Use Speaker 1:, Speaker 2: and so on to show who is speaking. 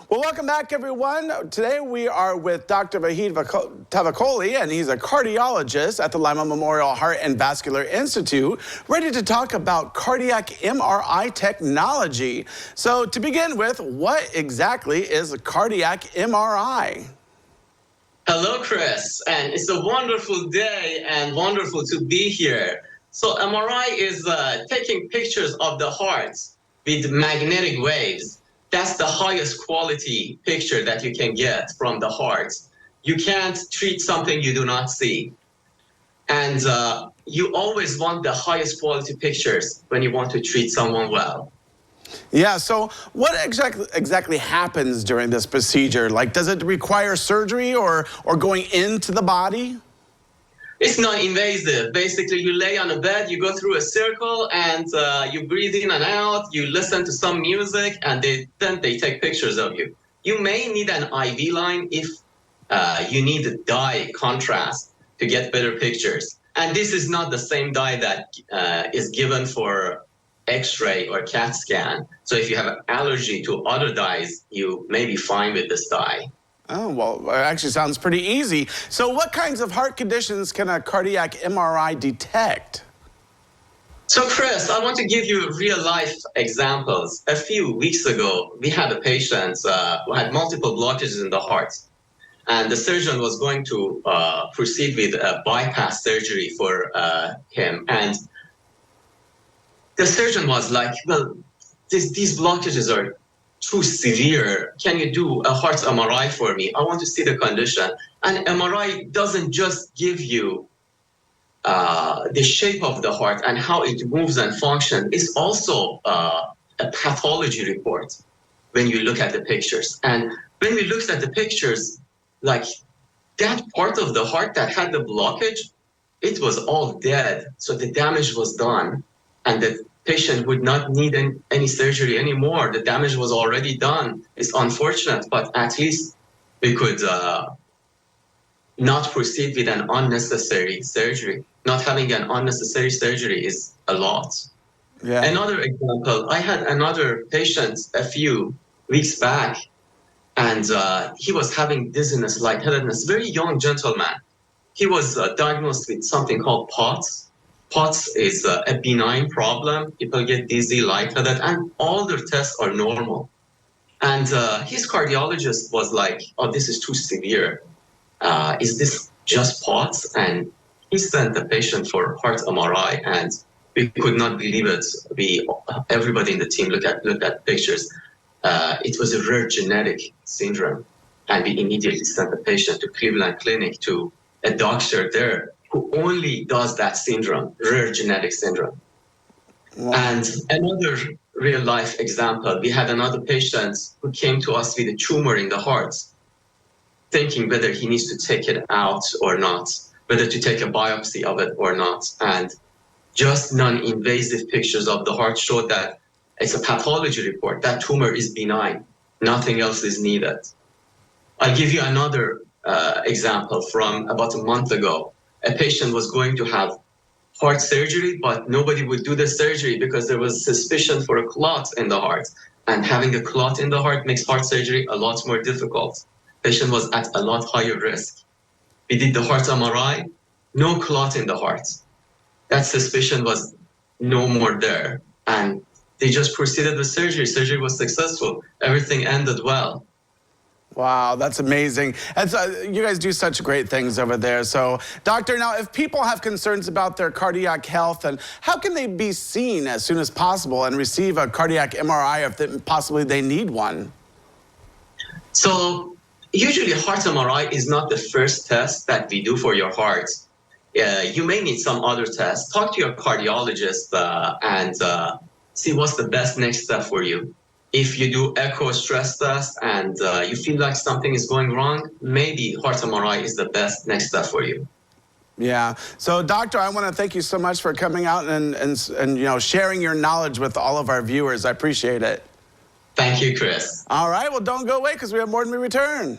Speaker 1: Well, welcome back, everyone. Today we are with Dr. Vahid Tavakoli, and he's a cardiologist at the Lima Memorial Heart and Vascular Institute, ready to talk about cardiac MRI technology. So to begin with, what exactly is a cardiac MRI?
Speaker 2: Hello, Chris, and it's a wonderful day and wonderful to be here. So MRI is taking pictures of the heart with magnetic waves. That's the highest quality picture that you can get from the heart. You can't treat something you do not see. And you always want the highest quality pictures when you want to treat someone well.
Speaker 1: Yeah, so what exactly happens during this procedure? Like, does it require surgery or going into the body?
Speaker 2: It's non-invasive. Basically, you lay on a bed, you go through a circle, and you breathe in and out, you listen to some music, and then they take pictures of you. You may need an IV line if you need a dye contrast to get better pictures. And this is not the same dye that is given for X-ray or CAT scan. So if you have an allergy to other dyes, you may be fine with this dye.
Speaker 1: Oh, well, it actually sounds pretty easy. So what kinds of heart conditions can a cardiac MRI detect?
Speaker 2: So, Chris, I want to give you real-life examples. A few weeks ago, we had a patient who had multiple blockages in the heart. And the surgeon was going to proceed with a bypass surgery for him. And the surgeon was like, well, these blockages are too severe. Can you do a heart MRI for me? I want to see the condition. And MRI doesn't just give you the shape of the heart and how it moves and functions. It's also a pathology report when you look at the pictures. And when we looked at the pictures, like that part of the heart that had the blockage, it was all dead. So the damage was done, and the patient would not need any surgery anymore. The damage was already done. It's unfortunate, but at least we could not proceed with an unnecessary surgery. Not having an unnecessary surgery is a lot.
Speaker 1: Yeah.
Speaker 2: Another example, I had another patient a few weeks back, and he was having dizziness, lightheadedness, very young gentleman. He was diagnosed with something called POTS. POTS is a benign problem. People get dizzy, lightheaded, and all their tests are normal. And his cardiologist was like, oh, this is too severe. Is this just POTS? And he sent the patient for heart MRI, and we could not believe it. Everybody in the team looked at pictures. It was a rare genetic syndrome. And we immediately sent the patient to Cleveland Clinic to a doctor there who only does that syndrome, rare genetic syndrome. Wow. And another real life example, we had another patient who came to us with a tumor in the heart, thinking whether he needs to take it out or not, whether to take a biopsy of it or not. And just non-invasive pictures of the heart showed that it's a pathology report. That tumor is benign. Nothing else is needed. I'll give you another example from about a month ago. A patient was going to have heart surgery, but nobody would do the surgery because there was suspicion for a clot in the heart. And having a clot in the heart makes heart surgery a lot more difficult. Patient was at a lot higher risk. We did the heart MRI, no clot in the heart. That suspicion was no more there. And they just proceeded with surgery. Surgery was successful. Everything ended well.
Speaker 1: Wow, that's amazing. And so, you guys do such great things over there. So, doctor, now if people have concerns about their cardiac health, and how can they be seen as soon as possible and receive a cardiac MRI if possibly they need one?
Speaker 2: So usually heart MRI is not the first test that we do for your heart. You may need some other tests. Talk to your cardiologist and see what's the best next step for you. If you do echo stress test and you feel like something is going wrong, maybe heart MRI is the best next step for you.
Speaker 1: Yeah. So, doctor, I want to thank you so much for coming out and sharing your knowledge with all of our viewers. I appreciate it.
Speaker 2: Thank you, Chris.
Speaker 1: All right. Well, don't go away because we have more when we return.